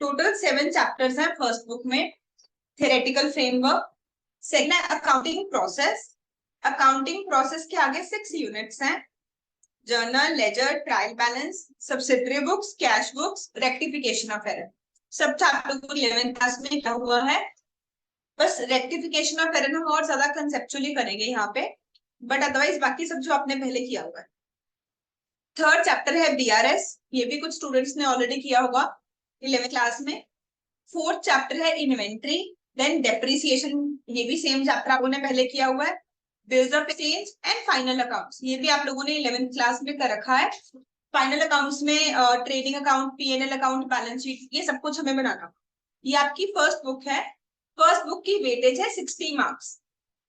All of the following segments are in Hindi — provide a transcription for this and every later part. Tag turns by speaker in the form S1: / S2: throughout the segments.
S1: टोटल 7 चैप्टर्स हैं फर्स्ट बुक में। थ्योरेटिकल फ्रेमवर्क, सेकंड है अकाउंटिंग प्रोसेस। अकाउंटिंग प्रोसेस के आगे 6 यूनिट्स हैं। Journal, ledger, trial balance, subsidiary books, cash books, rectification of error. सब चैप्टर को 11th क्लास में क्या हुआ है, बस रेक्टिफिकेशन ऑफ एरर हम और ज्यादा कंसेप्चुअली करेंगे यहाँ पे, बट अदरवाइज बाकी सब जो आपने पहले किया हुआ है। थर्ड चैप्टर है बीआरएस, ये भी कुछ स्टूडेंट्स ने ऑलरेडी किया होगा 11th क्लास में। फोर्थ चैप्टर है इन्वेंट्री, देन डेप्रिसिएशन, ये भी सेम चैप्टर आप लोगों ने पहले किया हुआ है। Bills of exchange and final accounts, ये भी आप लोगों ने 11th क्लास में कर रखा है। फाइनल अकाउंट्स में trading account, PNL account, balance sheet, ये सब कुछ हमें बनाना। ये आपकी फर्स्ट बुक है। फर्स्ट बुक की वेटेज है 60 मार्क्स।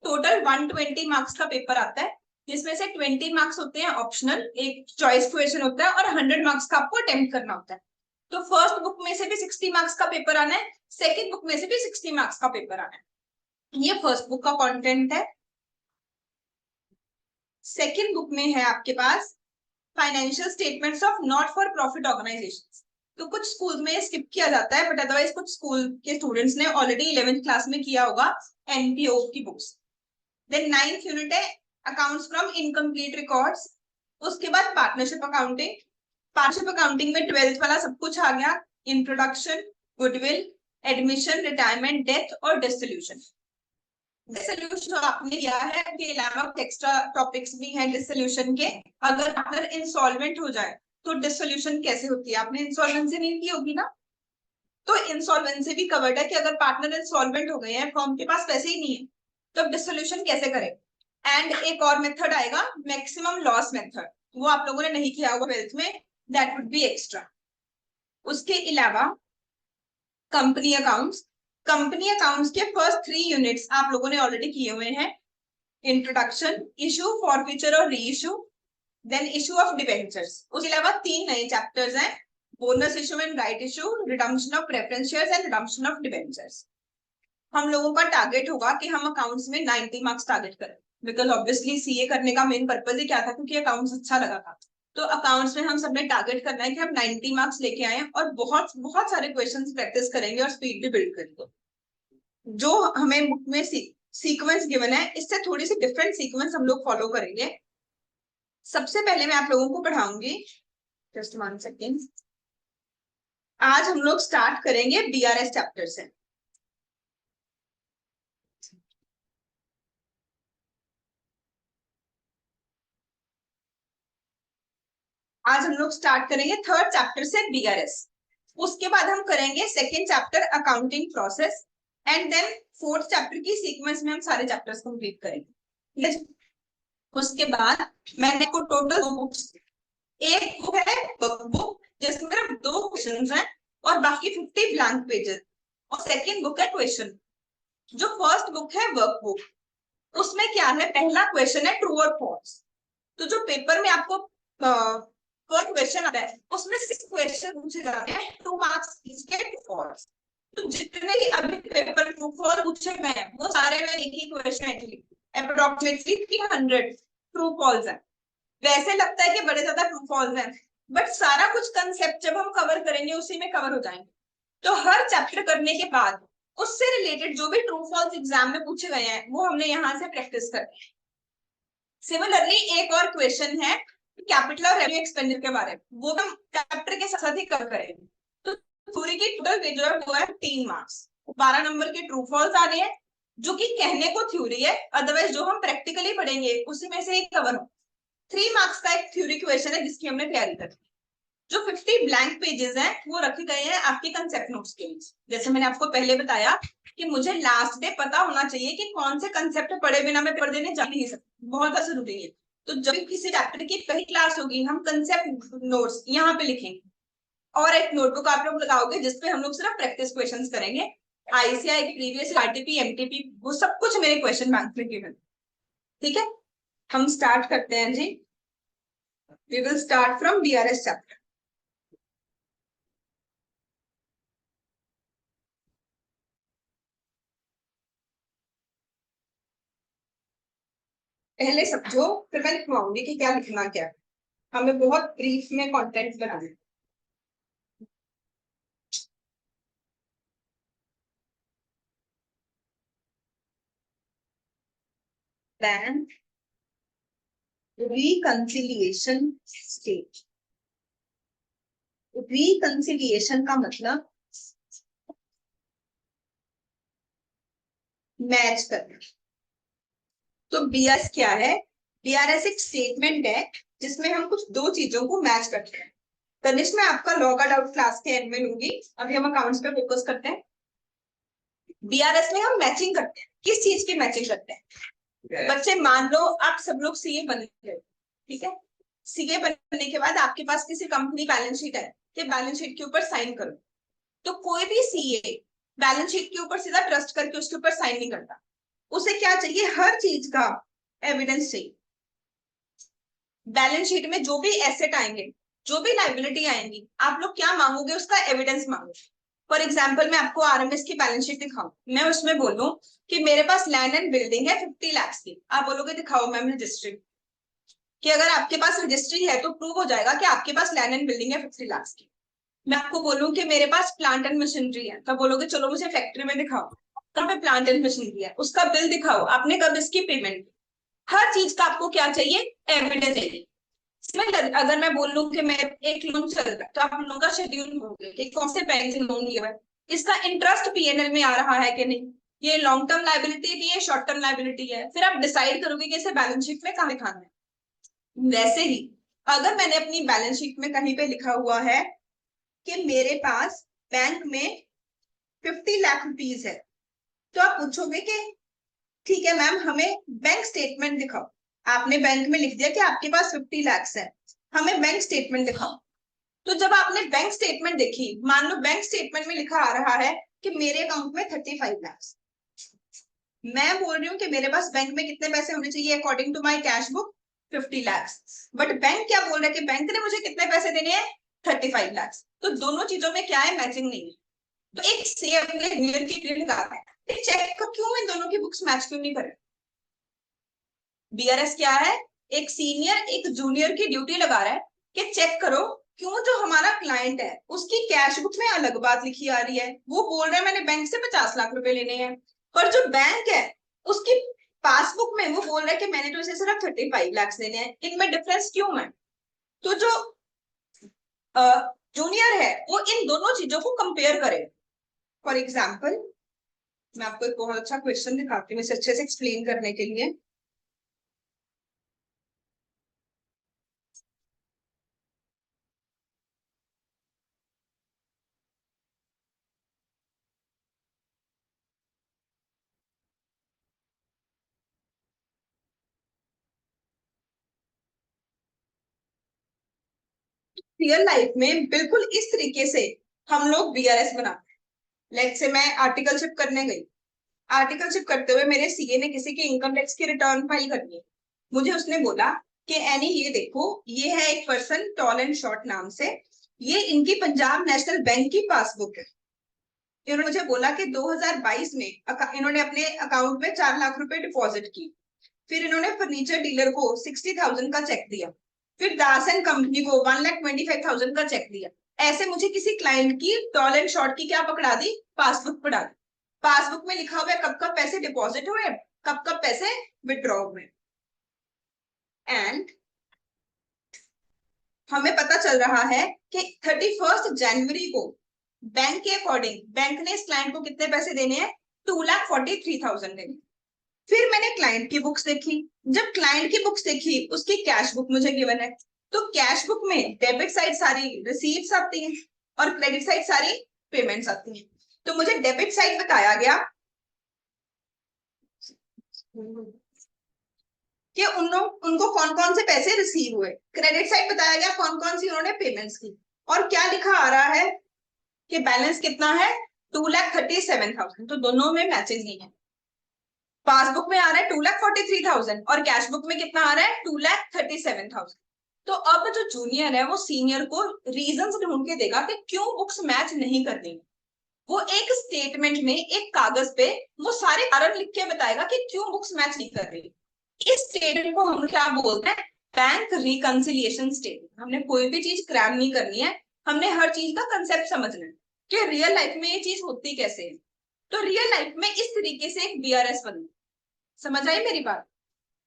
S1: टोटल 120 मार्क्स का पेपर आता है, जिसमें से 20 मार्क्स होते हैं ऑप्शनल, एक चॉइस क्वेश्चन होता है, और 100 मार्क्स का आपको अटेम्प्ट करना होता है। तो फर्स्ट बुक में से भी 60 मार्क्स का पेपर आना है, सेकंड बुक में से भी 60 मार्क्स का पेपर आना है। ये फर्स्ट बुक का कंटेंट है। सेकंड बुक में है आपके पास financial statements of not for profit organisations. तो कुछ स्कूल में स्किप किया जाता है, बट अदरवाइज कुछ स्कूल के स्टूडेंट्स ने ऑलरेडी 11th क्लास में किया होगा एनपीओ की बुक्स। देन 9th यूनिट है अकाउंट्स फ्रॉम इनकम्प्लीट रिकॉर्ड्स। उसके बाद पार्टनरशिप अकाउंटिंग। पार्टनरशिप अकाउंटिंग में 12th वाला सब कुछ आ गया, introduction, goodwill, admission, retirement, death और डिसोल्यूशन। डिसोल्यूशन आपने किया है, के अलावा एक्स्ट्रा टॉपिक्स भी हैं डिसोल्यूशन के। अगर पार्टनर इंसॉल्वेंट हो जाए तो डिसोल्यूशन कैसे होती है, आपने इंसॉल्वेंसी नहीं की होगी ना, तो इंसॉल्वेंसी भी कवर्ड है कि अगर पार्टनर इंसॉल्वेंट हो गए हैं, फर्म के पास पैसे ही नहीं है, तो डिसोल्यूशन कैसे करें। एंड एक और मेथड आएगा मैक्सिमम लॉस मेथड, वो आप लोगों ने नहीं किया होगा 12th में, दैट वुड बी एक्स्ट्रा। उसके अलावा कंपनी अकाउंट्स। कंपनी अकाउंट्स के फर्स्ट 3 यूनिट्स आप लोगों ने ऑलरेडी किए हुए हैं। इंट्रोडक्शन, इशू, फॉरफीचर और reissue, then issue of debentures. उसके अलावा 3 नए चैप्टर्स हैं, bonus issue and right issue, redemption of preference shares and redemption of debentures. हम लोगों का टारगेट होगा कि हम अकाउंट्स में 90 मार्क्स टारगेट करें, बिकॉज ऑब्वियसली सीए करने का मेन पर्पज ही क्या था, क्योंकि अकाउंट्स अच्छा लगा था। तो अकाउंट्स में हम सबने टारगेट करना है कि हम 90 मार्क्स लेके आए, और बहुत बहुत सारे क्वेश्चंस प्रैक्टिस करेंगे और स्पीड भी बिल्ड करेंगे। जो हमें बुक में सीक्वेंस गिवन है, इससे थोड़ी सी डिफरेंट सीक्वेंस हम लोग फॉलो करेंगे। सबसे पहले मैं आप लोगों को पढ़ाऊंगी, जस्ट 1 सेकेंड। आज हम लोग स्टार्ट करेंगे बीआरएस चैप्टर से। आज हम लोग स्टार्ट करेंगे थर्ड चैप्टर से बीआरएस। उसके बाद हम करेंगे second chapter accounting process, and then fourth chapter की सीक्वेंस में हम सारे चैप्टर्स कंप्लीट करेंगे। उसके बाद मैंने को टोटल 2 बुक्स, एक बुक है बुक जिसमें 2 क्वेश्चंस हैं और बाकी 50 ब्लैंक पेजेस, और सेकंड बुक है क्वेश्चन। जो फर्स्ट बुक है वर्कबुक, उसमें क्या है, पहला क्वेश्चन है ट्रू और फॉल्स। तो जो पेपर में आपको फर्स्ट क्वेश्चन आता है, उसमें 6 क्वेश्चन पूछे जाते हैं, 2 मार्क्स इसके, ट्रू फॉल्स। तो जितने भी अभी पेपर ट्रू फॉल्स पूछे गए हैं, वो सारे में एक ही क्वेश्चन अप्रोक्सीमेटली 300 ट्रू फॉल्स है। वैसे लगता है कि बड़े ज्यादा ट्रू फॉल्स हैं, बट सारा कुछ कंसेप्ट जब हम कवर करेंगे उसी में कवर हो जाएंगे। तो हर चैप्टर करने के बाद उससे रिलेटेड जो भी ट्रू फॉल्स एग्जाम में पूछे गए हैं, वो हमने यहाँ से प्रैक्टिस करनी है। सिमिलरली एक और क्वेश्चन है कैपिटल और रेवेन्यू एक्सपेंडिचर के बारे में, वो हम चैप्टर के साथ ही कवर करेंगे। तो पूरी की टोटल जो है वो है 3 मार्क्स। 12 नंबर के ट्रू फॉल्स आ रहे हैं, जो कि कहने को थ्योरी है, अदरवाइज जो हम प्रैक्टिकली पढ़ेंगे उसी में से ही कवर हो। 3 मार्क्स का एक थ्योरी क्वेश्चन है जिसकी हमने तैयारी कर ली। जो 50 ब्लैंक पेजेस हैं वो रखे गए हैं आपके कंसेप्ट नोट्स के लिए। जैसे मैंने आपको पहले बताया कि मुझे लास्ट डे पता होना चाहिए कि कौन से कंसेप्ट पढ़े बिना मैं पेपर देने जा नहीं सकती, बहुत जरूरी है। तो जब किसी चैप्टर की पहली क्लास होगी, हम कंसेप्ट नोट्स यहाँ पे लिखेंगे, और एक नोटबुक आप लोग लगाओगे जिसपे हम लोग सिर्फ प्रैक्टिस क्वेश्चंस करेंगे। आईसीआई, प्रीवियस, आरटीपी, एमटीपी, वो सब कुछ मेरे क्वेश्चन बैंक में गिवन। ठीक है, हम स्टार्ट करते हैं जी। We will start from BRS chapter. पहले समझो, फिर मैं लिखवाऊंगी कि क्या लिखना, क्या हमें बहुत ब्रीफ में कंटेंट बनाना है। Bank reconciliation stage. रिकंसिलिएशन का मतलब मैच करना। तो बीआरएस क्या है? बीआरएस एक स्टेटमेंट है जिसमें हम कुछ दो चीजों को मैच करते हैं। तनिष्क मैं आपका लॉ का डाउट क्लास के एंड में लूंगी, अभी हम अकाउंट्स पे फोकस करते हैं। बीआरएस में हम मैचिंग करते हैं। किस चीज की मैचिंग करते हैं? बच्चे मान लो आप सब लोग सीए बन गए, ठीक है। सीए बनने के बाद आपके पास किसी कंपनी बैलेंस शीट है कि बैलेंस शीट के ऊपर साइन करो। तो कोई भी सीए बैलेंस शीट के ऊपर सीधा ट्रस्ट करके उसके ऊपर साइन नहीं करता। उसे क्या चाहिए? हर चीज का एविडेंस चाहिए। बैलेंस शीट में जो भी एसेट आएंगे, जो भी लाइबिलिटी आएंगी, आप लोग क्या मांगोगे? उसका एविडेंस मांगोगे। फॉर एग्जाम्पल मैं आपको आरएमएस की बैलेंस शीट दिखाऊं, मैं उसमें बोलूं कि मेरे पास लैंड एंड बिल्डिंग है 50 लाख की, आप बोलोगे दिखाओ मैम रजिस्ट्री। कि अगर आपके पास रजिस्ट्री है तो प्रूव हो जाएगा कि आपके पास लैंड एंड बिल्डिंग है 50 लाख की। मैं आपको बोलूं कि मेरे पास प्लांट एंड मशीनरी है, तो बोलोगे चलो मुझे फैक्ट्री में दिखाओ, कहाँ पे प्लांट एंड मशीनरी है, उसका बिल दिखाओ, आपने कब इसकी पेमेंट की। हर चीज का आपको क्या चाहिए? एविडेंस चाहिए। अगर मैं बोल लूं कि मैं एक लोन चल रहा है तो आप लोगों का शेड्यूल होगा कि कौन से बैंक से लोन लिया है, इसका इंटरेस्ट पीएनएल में आ रहा है कि नहीं, ये लॉन्ग टर्म लाइबिलिटी भी है, शॉर्ट टर्म लाइबिलिटी है, फिर आप डिसाइड करोगे कि इसे बैलेंस शीट में कहाँ दिखाना है। वैसे ही अगर मैंने अपनी बैलेंस शीट में कहीं पे लिखा हुआ है कि मेरे पास बैंक में 50 लाख रुपीज है, तो आप पूछोगे कि ठीक है मैम हमें बैंक स्टेटमेंट दिखाओ। आपने बैंक में लिख दिया कि आपके पास 50 लाख है, हमें बैंक स्टेटमेंट दिखाओ। तो जब आपने बैंक स्टेटमेंट देखी, मान लो बैंक स्टेटमेंट में लिखा आ रहा है कि मेरे अकाउंट में 35 लाख, मैं बोल रही हूँ कि मेरे पास बैंक में कितने पैसे होने चाहिए according to my cash book? 50 lakh. But bank क्या बोल रहा है कि बैंक ने मुझे कितने पैसे देने हैं? 35 लाख। तो दोनों चीजों में क्या है? मैचिंग नहीं है। तो एक से अपने रियल की क्लियर निकालना है, चेक कर क्यों इन दोनों की बुक्स मैच क्यों नहीं कर रहे। बीआरएस क्या है? एक सीनियर एक जूनियर की ड्यूटी लगा रहा है कि चेक करो क्यों जो हमारा क्लाइंट है उसकी कैश बुक में अलग बात लिखी आ रही है। वो बोल रहा है मैंने बैंक से 50 लाख रुपए लेने हैं, पर जो बैंक है उसकी पासबुक में वो बोल रहा है कि मैंने तो इसे सिर्फ 35 लाख लेने हैं। इनमें डिफरेंस क्यों है? तो जो जूनियर है वो इन दोनों चीजों को कंपेयर करे। फॉर एग्जाम्पल मैं आपको एक बहुत अच्छा क्वेश्चन दिखाती हूँ इसे अच्छे से एक्सप्लेन करने के लिए। रियल लाइफ में बिल्कुल इस तरीके से हम लोग बीआरएस बनाते हैं। लेट्स से मैं आर्टिकलशिप करने गई, आर्टिकलशिप करते हुए मेरे सीए ने किसी की इनकम टैक्स की रिटर्न फाइल करनी है। मुझे उसने बोला कि एनी ये देखो ये है एक पर्सन टॉल एंड शॉर्ट नाम से, ये इनकी पंजाब नेशनल बैंक की पासबुक है। इन्होंने मुझे बोला कि 2022 में इन्होंने अपने अकाउंट में 4 लाख रुपए डिपॉजिट की। फिर इन्होंने फर्नीचर डीलर को 60,000 का चेक दिया। फिर दास एंड कंपनी को 1,25,000 का चेक दिया। ऐसे मुझे किसी क्लाइंट की टॉल एंड शॉर्ट की क्या पकड़ा दी? पासबुक पकड़ा दी। पासबुक में लिखा हुआ है कब कब पैसे डिपॉजिट हुए, कब कब पैसे विड्रॉ हुए। एंड हमें पता चल रहा है कि 31 जनवरी को बैंक के अकॉर्डिंग बैंक ने इस क्लाइंट को कितने पैसे देने हैं? 2,43,000 देने। फिर मैंने क्लाइंट की बुक्स देखी। जब क्लाइंट की बुक्स देखी उसकी कैश बुक मुझे गिवन है, तो कैश बुक में डेबिट साइड सारी रिसीव्स आती हैं और क्रेडिट साइड सारी पेमेंट्स आती हैं। तो मुझे डेबिट साइड बताया गया कि उनको कौन कौन से पैसे रिसीव हुए, क्रेडिट साइड बताया गया कौन कौन सी उन्होंने पेमेंट्स की, और क्या लिखा आ रहा है कि बैलेंस कितना है? 2,37,000। तो दोनों में मैचिंग नहीं है। पासबुक में आ रहा है 2,43,000 और कैश बुक में कितना आ रहा है? 2,37,000। तो अब जो जूनियर है वो सीनियर को रीजंस ढूंढ के देगा कि क्यों बुक्स मैच नहीं कर रही। वो एक स्टेटमेंट में एक कागज पे वो सारे कारण लिख के बताएगा कि क्यों बुक्स मैच नहीं कर रही। इस स्टेटमेंट को हम क्या बोलते हैं? Bank reconciliation statement. हमने कोई भी चीज क्रैम नहीं करनी है, हमने हर चीज का कंसेप्ट समझना है कि रियल लाइफ में ये चीज होती कैसे है। तो रियल लाइफ में इस तरीके से एक बीआरएस बनना। समझ आई मेरी बात?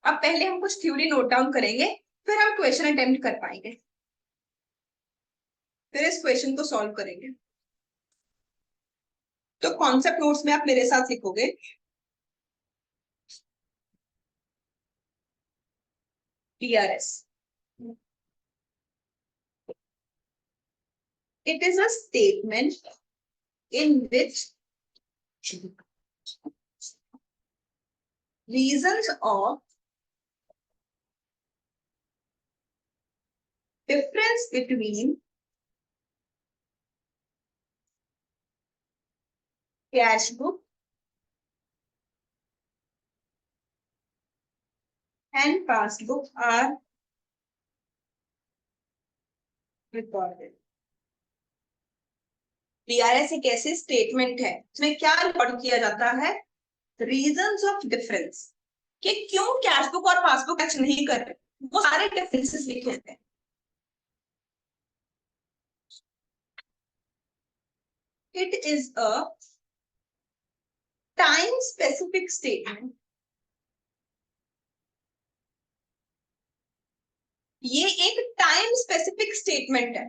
S1: अब पहले हम कुछ थ्योरी नोट डाउन करेंगे, फिर हम क्वेश्चन अटेम्प्ट कर पाएंगे, फिर इस क्वेश्चन को सॉल्व करेंगे। तो कॉन्सेप्ट नोट्स में आप मेरे साथ लिखोगे PRS। It is a statement in which reasons of difference between cash book and passbook are recorded। PRS एक ऐसे स्टेटमेंट है इसमें क्या रिकॉर्ड किया जाता है, रीजंस ऑफ डिफरेंस, कि क्यों कैश बुक और पासबुक मैच नहीं कर रहे, वो सारे डिफरेंसेस लिखे होते हैं। It is a time specific statement. ये एक टाइम स्पेसिफिक स्टेटमेंट है।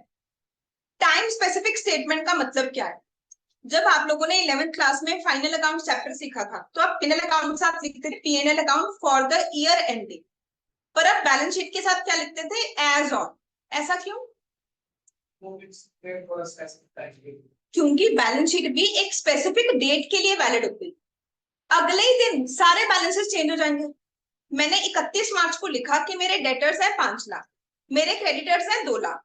S1: टाइम स्पेसिफिक स्टेटमेंट का मतलब क्या है, जब आप लोगों ने 11th क्लास में फाइनल अकाउंट चैप्टर सीखा था तो आप पीएनएल अकाउंट साथ लिखते थे PNL account for the year ending, पर आप बैलेंस शीट के साथ क्या लिखते थे, एज ऑन। ऐसा क्यों? क्योंकि बैलेंस शीट भी एक स्पेसिफिक डेट के लिए वैलिड होती है। अगले ही दिन सारे बैलेंसेस चेंज हो जाएंगे। मैंने 31 मार्च को लिखा कि मेरे डेटर्स है 5 लाख, मेरे क्रेडिटर्स है 2 लाख।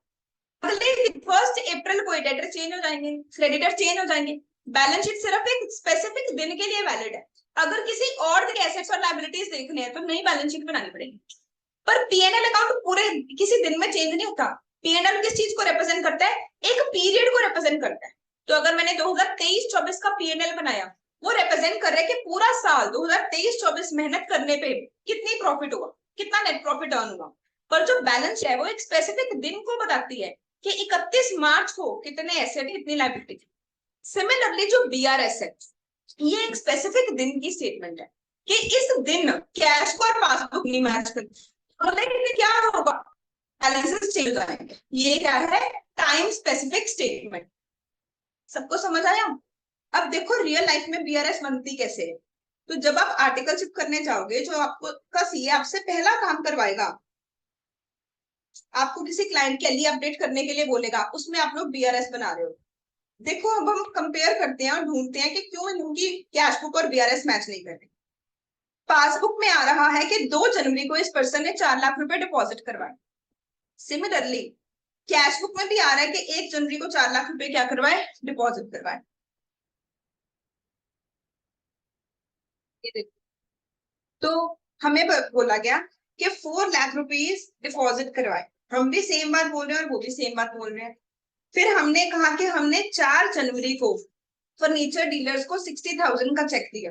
S1: अगले दिन 1 अप्रैल को डेटर चेंज हो जाएंगे, क्रेडिटर चेंज हो जाएंगे। बैलेंस शीट सिर्फ एक स्पेसिफिक दिन के लिए वैलिड है। अगर किसी और दिन एसेट्स और लायबिलिटीज देखने हैं तो नई बैलेंस शीट बनानी पड़ेगी। पर पीएनएल अकाउंट पूरे किसी दिन में चेंज नहीं होता। पीएनएल किस चीज को रिप्रेजेंट करता है, एक पीरियड को रिप्रेजेंट करता है। तो अगर मैंने 2023-24 का पीएनएल बनाया, वो रिप्रेजेंट कर रहा है कि पूरा साल 2023-24 मेहनत करने पे कितनी प्रॉफिट हुआ, कितना नेट प्रॉफिट अर्न हुआ। पर जो बैलेंस है वो एक स्पेसिफिक दिन को बताती है कि 31 मार्च को कितने एसेट कितनी लायबिलिटी। सिमिलरली जो बीआरएस है ये एक स्पेसिफिक दिन की स्टेटमेंट है कि इस दिन कैश को और पासबुक नहीं मैच करती, क्या होगा, बैलेंसेस चेंज हो जाएंगे। ये क्या है, टाइम स्पेसिफिक स्टेटमेंट। सबको समझ आया? अब देखो रियल लाइफ में बीआरएस बनती कैसे है। तो जब आप आर्टिकलशिप करने जाओगे, जो आपको का सीए आपसे पहला काम करवाएगा, आपको किसी क्लाइंट के लिए अपडेट करने के लिए बोलेगा, उसमें आप लोग बीआरएस बना रहे हो। देखो अब हम कंपेयर करते हैं और ढूंढते हैं कि क्यों इनकी कैश बुक और बीआरएस मैच नहीं कर रहे। पासबुक में आ रहा है कि 2 जनवरी को इस पर्सन ने 4 लाख रुपए डिपॉजिट करवाए। सिमिलरली कैश बुक में भी आ रहा है कि 1 जनवरी को 4 लाख रुपए क्या करवाए, डिपॉजिट करवाए। तो हमें बोला गया कि 4 लाख रुपीस डिपॉजिट करवाए। हम भी सेम बात बोल रहे हैं और वो भी सेम बात बोल रहे हैं। फिर हमने कहा कि हमने 4 जनवरी को फर्नीचर डीलर्स को 60,000 का चेक दिया।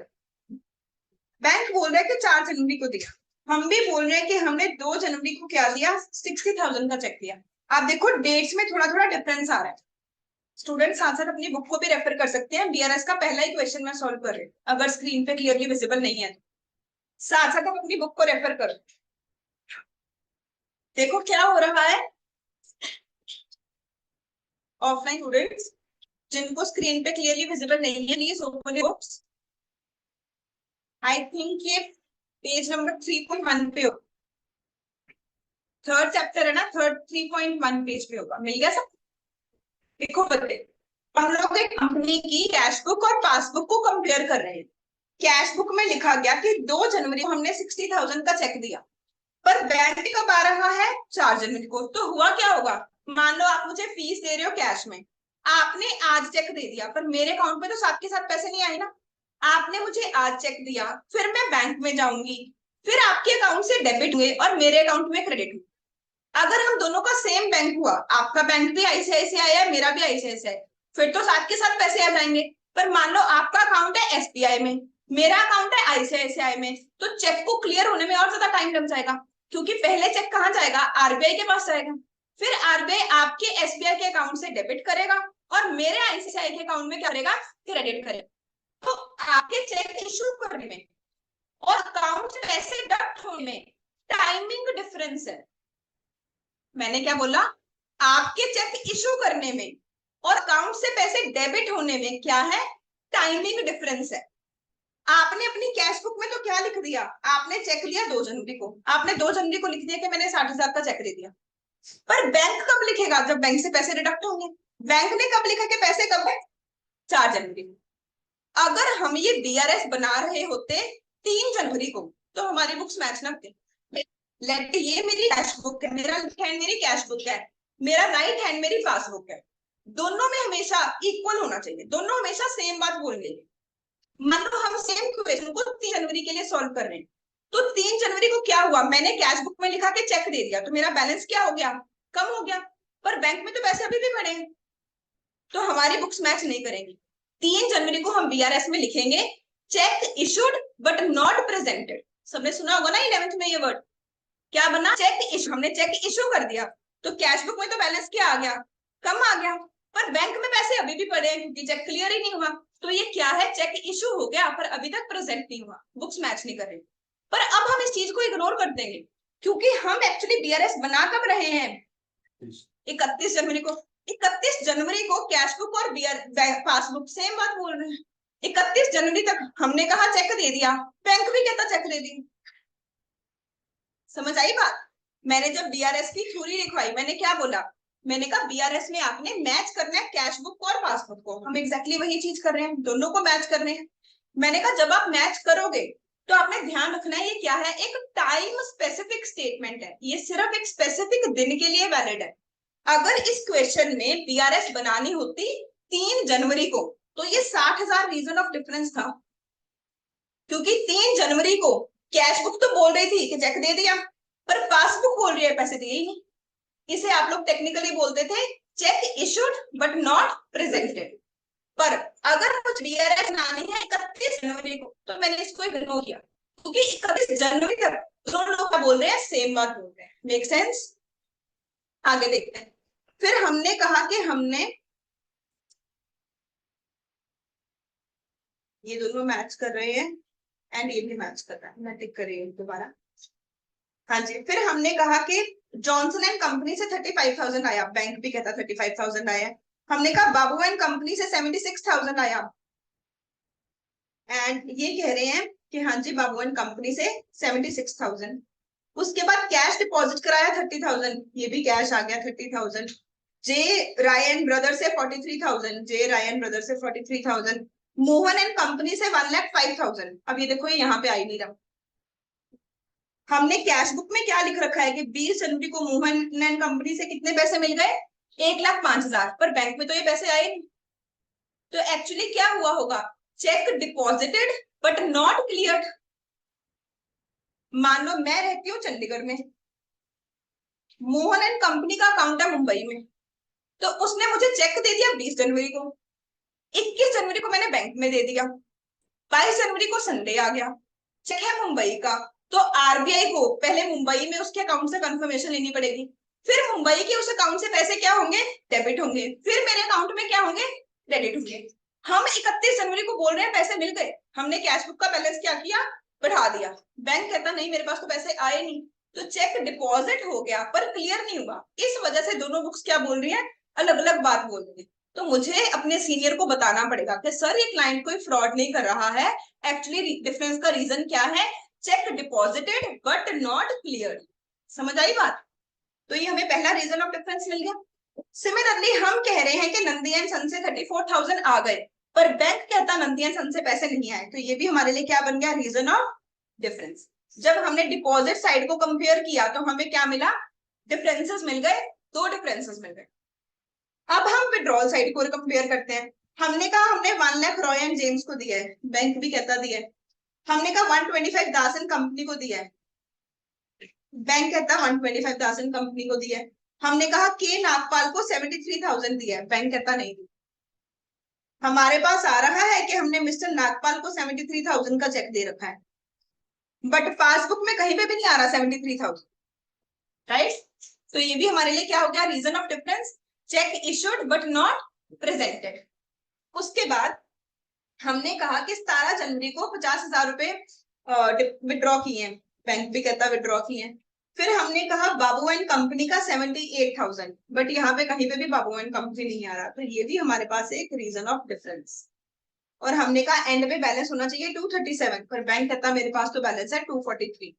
S1: बैंक बोल रहा है कि 4 जनवरी को दिया, हम भी बोल रहे हैं कि हमने 2 जनवरी को क्या दिया, 60,000 का चेक दिया। आप देखो डेट्स में थोड़ा थोड़ा डिफरेंस आ रहा है। स्टूडेंट साथ साथ अपनी बुक को भी रेफर कर सकते हैं। बीआरएस का पहला ही क्वेश्चन मैं सॉल्व कर रही हूँ, अगर स्क्रीन पे क्लियरली विजिबल नहीं है तो साथ साथ आप अपनी बुक को रेफर करो। देखो क्या हो रहा है, ऑफलाइन स्टूडेंट्स जिनको स्क्रीन पे क्लियरली विजिबल नहीं है, please open your books. I think ये पेज नंबर 3.1 पे हो, थर्ड चैप्टर है ना, थर्ड 3.1 पेज पे होगा। मिल गया सब? देखो बच्चे, हम लोग एक कंपनी की कैश बुक और पासबुक को कंपेयर कर रहे हैं। कैश बुक में लिखा गया कि 2 जनवरी को हमने 60,000 का चेक दिया, पर बैंक कब आ रहा है, 4 जनवरी को। तो हुआ क्या होगा, मान लो आप मुझे फीस दे रहे हो कैश में, आपने आज चेक दे दिया, पर मेरे अकाउंट में तो साथ के साथ पैसे नहीं आए ना। आपने मुझे आज चेक दिया, फिर मैं बैंक में जाऊंगी, फिर आपके अकाउंट से डेबिट हुए और मेरे अकाउंट में क्रेडिट हुए। अगर हम दोनों का सेम बैंक हुआ, आपका बैंक भी आईसीआईसीआई है, मेरा भी आईसीआईसीआई, फिर तो साथ के साथ पैसे आ जाएंगे। पर मान लो आपका अकाउंट है एसबीआई में, मेरा अकाउंट है आईसीआईसीआई में, तो चेक को क्लियर होने में और ज्यादा टाइम लग जाएगा, क्योंकि पहले चेक कहाँ जाएगा, आरबीआई के पास जाएगा, फिर आरबीआई आपके एसबीआई के अकाउंट से डेबिट करेगा और मेरे आईसीआईसीआई के अकाउंट में क्या करेगा, क्रेडिट करेगा। तो आपके चेक इश्यू करने में और अकाउंट से पैसे डिडक्ट होने में टाइमिंग डिफरेंस है। मैंने क्या बोला, आपके चेक इशू करने में और अकाउंट से पैसे डेबिट होने में क्या है, टाइमिंग डिफरेंस है। आपने अपनी कैश बुक में तो क्या लिख दिया, आपने चेक लिया 2 जनवरी को, आपने 2 जनवरी को लिख दिया कि मैंने 60,000 का चेक दे दिया। पर बैंक कब लिखेगा, जब बैंक से पैसे डिडक्ट होंगे। बैंक ने कब लिखा कि पैसे कब है, 4 जनवरी। अगर हम ये बीआरएस बना रहे होते 3 जनवरी को तो हमारी बुक्स मैच ना होती। लेट ये मेरी कैश बुक है, मेरा लेफ्ट हैंड मेरी कैश बुक है, मेरा राइट हैंड मेरी पासबुक है। दोनों में हमेशा इक्वल होना चाहिए, दोनों हमेशा सेम बात बोलेंगे। मान लो हम सेम क्वेश्चन को 3 जनवरी के लिए सॉल्व कर रहे हैं, तो 3 जनवरी को क्या हुआ, मैंने कैश बुक में लिखा के चेक दे दिया, तो मेरा बैलेंस क्या हो गया, कम हो गया। पर बैंक में तो पैसे अभी भी पड़े हैं, तो हमारी बुक्स मैच नहीं करेंगी। 3 जनवरी को हम बीआरएस में लिखेंगे check issued but not presented. सबने सुना होगा ना 11th में ये वर्ड, क्या बना, चेक इशू। हमने चेक इशू कर दिया तो कैश बुक में तो बैलेंस क्या आ गया, कम आ गया। पर बैंक में पैसे अभी भी पड़े हैं क्योंकि चेक क्लियर ही नहीं हुआ। तो ये क्या है, चेक इशू हो गया पर अभी तक प्रेजेंट नहीं हुआ, बुक्स मैच नहीं कर रही। पर अब हम इस चीज को इग्नोर कर देंगे क्योंकि हम एक्चुअली बीआरएस बना कब रहे हैं, 31 जनवरी को। 31 जनवरी को कैश बुक और पासबुक सेम बात बोल रहे हैं। 31 जनवरी तक हमने कहा चेक दे दिया, बैंक भी कहता चेक दे दी। समझ आई बात। मैंने जब बीआरएस की थ्योरी लिखवाई मैंने क्या बोला, मैंने कहा बीआरएस में आपने मैच करना है कैश बुक और पासबुक को। हम एग्जैक्टली वही चीज कर रहे हैं, दोनों को मैच करने हैं। मैंने कहा जब आप मैच करोगे तो आपने ध्यान रखना है ये क्या है, एक टाइम स्पेसिफिक स्टेटमेंट है, ये सिर्फ एक स्पेसिफिक दिन के लिए वैलिड है। अगर इस क्वेश्चन में बीआरएस बनानी होती 3 जनवरी को तो ये 60,000 रीजन ऑफ डिफरेंस था, क्योंकि 3 जनवरी को कैश बुक तो बोल रही थी कि चेक दे दिया, पर पासबुक बोल रही है पैसे दिए ही नहीं। इसे आप लोग टेक्निकली बोलते थे check issued but not presented. पर अगर कुछ बीआरएस बनानी है 31 जनवरी को तो मैंने इसको इग्नोर किया क्योंकि 31 जनवरी तक दोनों लोग बोल रहे हैं सेम बात बोल रहे हैं। Make sense. आगे देखते हैं। फिर हमने कहा कि हमने ये दोनों मैच कर रहे हैं एंड ये भी मैच कर रहा है, मैं टिक कर रही हूँ दोबारा। हाँ जी, फिर हमने कहा कि जॉनसन एंड कंपनी से 35,000 आया, बैंक भी कहता 35,000 आया। हमने कहा बाबू एंड कंपनी से 76,000 आया एंड ये कह रहे हैं कि हाँ जी बाबू एंड कंपनी से 76,000। उसके बाद कैश डिपॉजिट कराया 30,000, ये भी कैश आ गया 30,000। जे राय एंड ब्रदर से 43,000, जे राय एंड ब्रदर से 43,000। मोहन एंड कंपनी से 1,05,000। अब ये देखो यहाँ पे आ ही नहीं रहा। हमने कैश बुक में क्या लिख रखा है कि 20 जनवरी को मोहन एंड कंपनी से कितने पैसे मिल गए, 1,05,000। पर बैंक में तो ये पैसे आए नहीं। तो एक्चुअली क्या हुआ होगा, check deposited but not cleared. मान लो मैं रहती हूँ चंडीगढ़ में, मोहन एंड कंपनी का अकाउंट है मुंबई में, तो उसने मुझे चेक दे दिया 20 जनवरी को, 21 जनवरी को मैंने बैंक में दे दिया, 22 जनवरी को संडे आ गया, चेक है मुंबई का। तो आरबीआई को पहले मुंबई में उसके अकाउंट से कंफर्मेशन लेनी पड़ेगी, फिर मुंबई के उस अकाउंट से पैसे क्या होंगे, डेबिट होंगे, फिर मेरे अकाउंट में क्या होंगे, क्रेडिट होंगे। हम 31 जनवरी को बोल रहे हैं पैसे मिल गए, हमने कैश बुक का बैलेंस क्या किया, बढ़ा दिया। बैंक कहता नहीं मेरे पास तो पैसे आए नहीं, तो चेक डिपॉजिट हो गया पर क्लियर नहीं हुआ। इस वजह से दोनों बुक्स क्या बोल रही है, अलग अलग बात बोल रही है। तो मुझे अपने सीनियर को बताना पड़ेगा कि सर ये क्लाइंट कोई फ्रॉड नहीं कर रहा है, एक्चुअली डिफरेंस का रीजन क्या है, check deposited but not clear. समझ आई बात। तो ये हमें पहला रीजन ऑफ डिफरेंस मिल गया। सिमिलरली हम कह रहे हैं कि नंदी एंड सन से 34,000 आ गए, पर बैंक कहता नंदी एंड सन से पैसे नहीं आए, तो ये भी हमारे लिए क्या बन गया, रीजन ऑफ डिफरेंस। जब हमने डिपॉजिट साइड को कंपेयर किया तो हमें क्या मिला, डिफरेंसेस मिल गए, 2 डिफरेंसेस मिल गए। अब हम विड्रॉल साइड को कंपेयर करते हैं। हमने कहा हमने 1 लाख रॉय एंड जेम्स को दिया है, बैंक भी कहता दिया है। हमने कहा 125 दासन कंपनी को दिया है, बैंक कहता 125 दासन कंपनी को दिया है। हमने कहा के नागपाल को 73,000 दिया है, बैंक कहता नहीं दिया। हमारे पास आ रहा है कि हमने मिस्टर नागपाल को 73,000 का चेक दे रखा है, बट पासबुक में कहीं पे भी नहीं आ रहा 73,000, राइट। तो ये भी हमारे लिए क्या हो गया, reason of difference, cheque issued but not presented. उसके बाद हमने कहा कि 17 जनवरी को 50,000 रुपए विड्रॉ किए हैं, बैंक भी कहता विड्रॉ किए हैं। फिर हमने कहा बाबू एंड कंपनी का 78,000, बट यहाँ पे कहीं पे भी बाबू एंड कंपनी नहीं आ रहा, तो ये भी हमारे पास एक रीजन ऑफ डिफरेंस। और हमने कहा एंड में बैलेंस होना चाहिए 237, पर बैंक कहता मेरे पास तो बैलेंस है 243।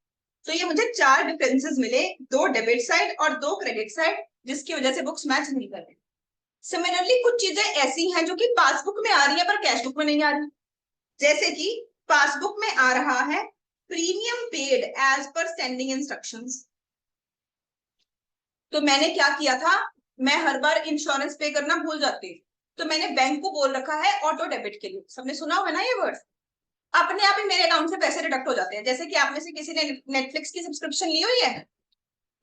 S1: तो ये मुझे 4 डिफरेंसेस मिले, 2 डेबिट साइड और 2 क्रेडिट साइड, जिसकी वजह से बुक्स मैच नहीं कर रहे। सिमिलरली कुछ चीजें ऐसी हैं जो कि पासबुक में आ रही है पर कैश बुक में नहीं आ रही। जैसे कि पासबुक में आ रहा है premium paid as per standing instructions. तो मैंने क्या किया था, मैं हर बार इंश्योरेंस पे करना भूल जाती हूँ, तो मैंने बैंक को बोल रखा है ऑटो डेबिट के लिए। सबने सुना होगा ना ये वर्ड। अपने आप ही मेरे अकाउंट से पैसे डिडक्ट हो जाते हैं। जैसे कि आप में से किसी ने नेटफ्लिक्स की सब्सक्रिप्शन ली हुई है,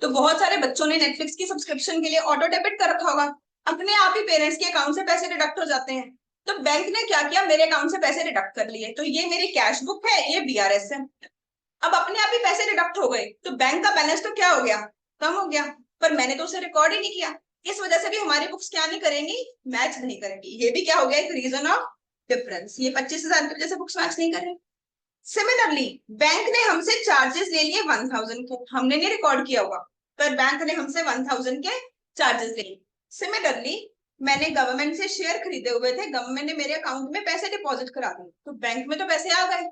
S1: तो बहुत सारे बच्चों ने नेटफ्लिक्स की सब्सक्रिप्शन के लिए ऑटो डेबिट कर रखा होगा, अपने आप ही पेरेंट्स के अकाउंट से पैसे डिडक्ट हो जाते हैं। तो बैंक ने क्या किया, मेरे अकाउंट से पैसे डिडक्ट कर लिए, तो ये मेरी कैश बुक है, ये बीआरएस है। अब अपने आप ही पैसे डिडक्ट हो गए, तो बैंक का बैलेंस तो क्या हो गया, कम हो गया, पर मैंने तो उसे रिकॉर्ड ही नहीं किया। इस वजह से भी हमारी बुक्स क्या नहीं करेंगी, मैच नहीं करेंगी। ये भी क्या हो गया, एक रीजन ऑफ डिफरेंस। ये 25,000 की वजह से बुक्स मैच नहीं करेंगे। सिमिलरली बैंक ने हमसे चार्जेस ले लिए 1,000 के, हमने नहीं रिकॉर्ड किया होगा, पर बैंक ने हमसे 1,000 के चार्जेस ले लिए। सिमिलरली मैंने गवर्नमेंट से शेयर खरीदे हुए थे, गवर्नमेंट ने मेरे अकाउंट में पैसे डिपॉजिट करा दिए, तो बैंक में तो पैसे आ गए,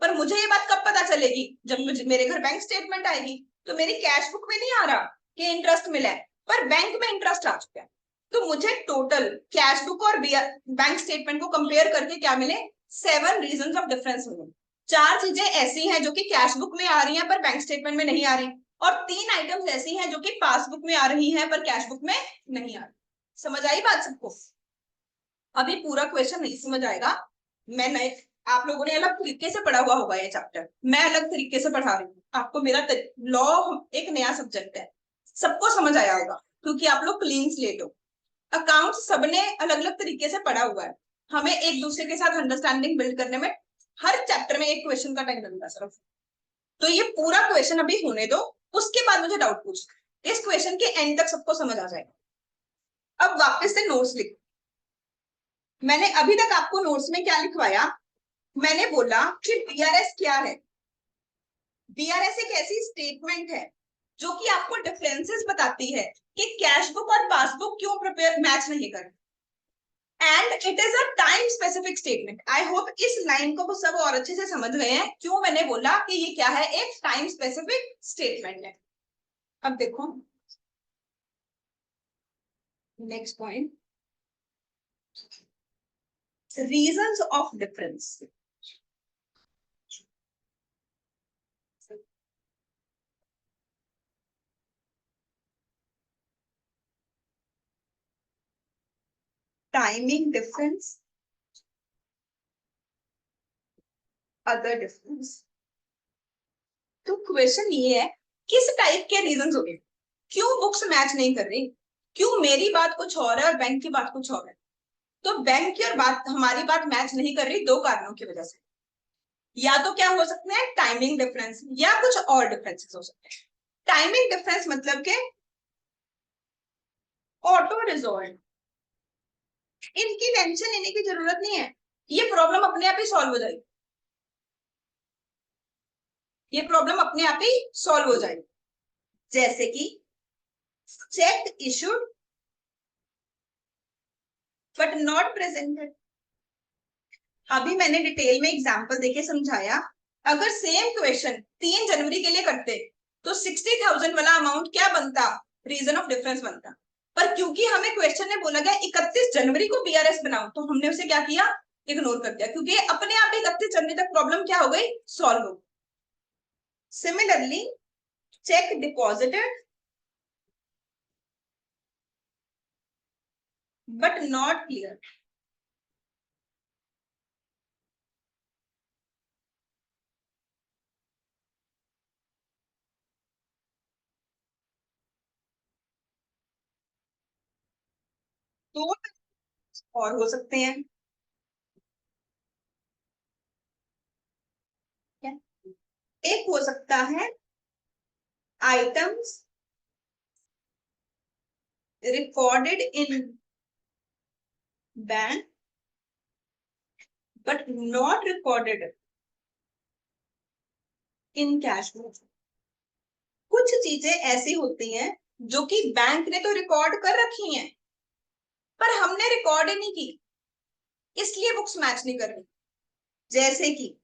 S1: पर मुझे ये बात कब पता चलेगी, जब मुझे मेरे घर बैंक स्टेटमेंट आएगी। तो मेरी कैश बुक में नहीं आ रहा कि इंटरेस्ट मिला है, पर बैंक में इंटरेस्ट आ चुका है। तो मुझे टोटल कैश बुक और बैंक स्टेटमेंट को कंपेयर करके क्या मिले, 7 रीजन ऑफ डिफरेंस मिले। 4 चीजें ऐसी हैं जो कि कैश बुक में आ रही हैं पर बैंक स्टेटमेंट में नहीं आ रही, और 3 आइटम्स ऐसी हैं जो कि पासबुक में आ रही हैं पर कैश बुक में नहीं आ रही। समझ आई बात सबको। अभी पूरा क्वेश्चन नहीं समझ आएगा, मैं नए, आप लोगों ने अलग तरीके से पढ़ा हुआ होगा ये चैप्टर, मैं अलग तरीके से पढ़ा रही हूँ आपको। मेरा लॉ एक नया सब्जेक्ट है, सबको समझ आया होगा क्योंकि आप लोग क्लीन स्लेट हो। अकाउंट सबने अलग अलग तरीके से पढ़ा हुआ है, हमें एक दूसरे के साथ अंडरस्टैंडिंग बिल्ड करने में हर चैप्टर में एक क्वेश्चन का टाइम लगता है सिर्फ। तो ये पूरा क्वेश्चन अभी होने दो, उसके बाद मुझे डाउट पूछ, इस क्वेश्चन के एंड तक सबको समझ आ जाएगा। अब वापस से नोट्स लिखो। मैंने अभी तक आपको नोट्स में क्या लिखवाया, मैंने बोला कि बीआरएस क्या है। बीआरएस एक ऐसी स्टेटमेंट है जो कि आपको डिफरेंसेस बताती है कि कैश बुक और पासबुक क्यों प्रिपेयर मैच नहीं कर, and it is a time specific statement. I hope इस लाइन को सब और अच्छे से समझ गए हैं क्यों मैंने बोला कि ये क्या है, एक टाइम स्पेसिफिक स्टेटमेंट है। अब देखो next point, reasons of difference. Timing difference, other difference. तो क्वेश्चन ये है, किस टाइप के रीजंस हो गए, क्यों बुक्स मैच नहीं कर रही, क्यों मेरी बात कुछ और है और बैंक की बात कुछ और है। तो बैंक की और बात हमारी बात मैच नहीं कर रही 2 कारणों की वजह से। या तो क्या हो सकते हैं, टाइमिंग डिफरेंस, या कुछ और डिफरेंसेस हो सकते हैं। टाइमिंग डिफरेंस मतलब के ऑटो रिजॉल्व, इनकी टेंशन लेने की जरूरत नहीं है, ये प्रॉब्लम अपने आप ही सॉल्व हो जाएगी, ये प्रॉब्लम अपने आप ही सॉल्व हो जाएगी। जैसे कि check issued but not presented. अभी मैंने डिटेल में एग्जांपल देके समझाया, अगर सेम क्वेश्चन 3 जनवरी के लिए करते तो 60,000 वाला अमाउंट क्या बनता, रीजन ऑफ डिफरेंस बनता। पर क्योंकि हमें क्वेश्चन में बोला गया 31 जनवरी को बीआरएस बनाओ, तो हमने उसे क्या किया, इग्नोर कर दिया, क्योंकि अपने आप 31 जनवरी तक प्रॉब्लम क्या हो गई, सॉल्व हो। Similarly check deposited but not clear. तो और हो सकते हैं क्या, एक हो सकता है items recorded in bank but not recorded in cash book. कुछ चीजें ऐसी होती हैं जो कि बैंक ने तो रिकॉर्ड कर रखी हैं, पर हमने रिकॉर्ड ही नहीं की, इसलिए बुक्स मैच नहीं कर रही। जैसे कि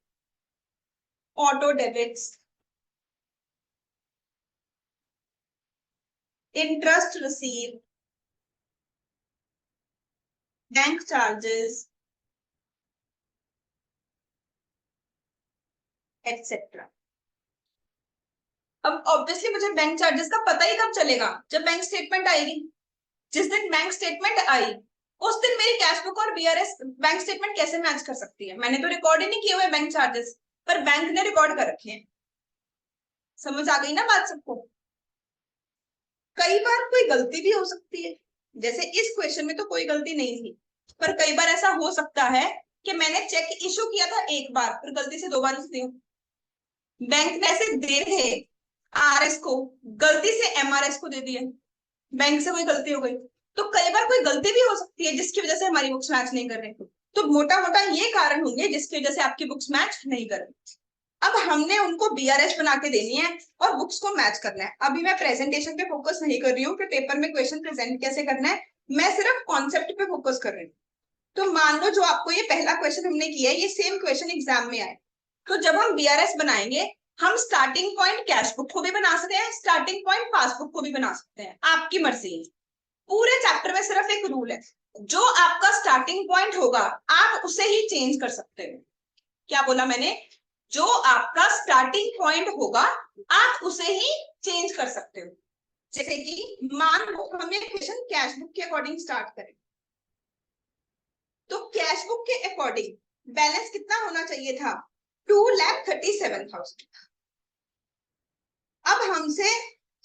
S1: auto debits, interest receive, bank charges, etcetera. अब ऑब्वियसली मुझे बैंक चार्जेस का पता ही कब चलेगा, जब बैंक स्टेटमेंट आएगी। जिस दिन बैंक स्टेटमेंट आई उस दिन मेरी कैश बुक और बीआरएस बैंक स्टेटमेंट कैसे मैच कर सकती है? मैंने तो रिकॉर्ड ही नहीं किए हुए बैंक चार्जेस, पर बैंक ने रिकॉर्ड कर रखे हैं। समझ आ गई ना बात सबको? कई बार कोई गलती भी हो सकती है, जैसे इस क्वेश्चन में तो कोई गलती नहीं थी, पर कई बार ऐसा हो सकता है कि मैंने चेक इशू किया था एक बार, पर गलती से 2 बार इशू दिया। बैंक ने ऐसे दे रहे आरएस को, गलती से एमआरएस को दे दिए, बैंक से कोई गलती हो गई। तो कई बार कोई गलती भी हो सकती है जिसकी वजह से हमारी बुक्स मैच नहीं कर रही। तो मोटा मोटा ये कारण होंगे जिसकी वजह से आपकी बुक्स मैच नहीं कर रही। अब हमने उनको बीआरएस बना के देनी है और बुक्स को मैच करना है। अभी मैं प्रेजेंटेशन पे फोकस नहीं कर रही हूँ कि पेपर में क्वेश्चन प्रेजेंट कैसे करना है, मैं सिर्फ कॉन्सेप्ट पे फोकस कर रही हूँ। तो मान लो जो आपको ये पहला क्वेश्चन हमने किया है, ये सेम क्वेश्चन एग्जाम में आए, तो जब हम बीआरएस बनाएंगे, हम स्टार्टिंग पॉइंट कैश बुक को भी बना सकते हैं, स्टार्टिंग पॉइंट पासबुक को भी बना सकते हैं, आपकी मर्जी है। पूरे चैप्टर में सिर्फ एक रूल है, जो आपका स्टार्टिंग पॉइंट होगा आप उसे ही चेंज कर सकते हो। क्या बोला मैंने? जो आपका स्टार्टिंग पॉइंट होगा आप उसे ही चेंज कर सकते हो। जैसे कि मान लो हम ये क्वेश्चन कैश बुक के अकॉर्डिंग स्टार्ट करें, तो कैश बुक के अकॉर्डिंग बैलेंस कितना होना चाहिए था? 2,37,000। अब हमसे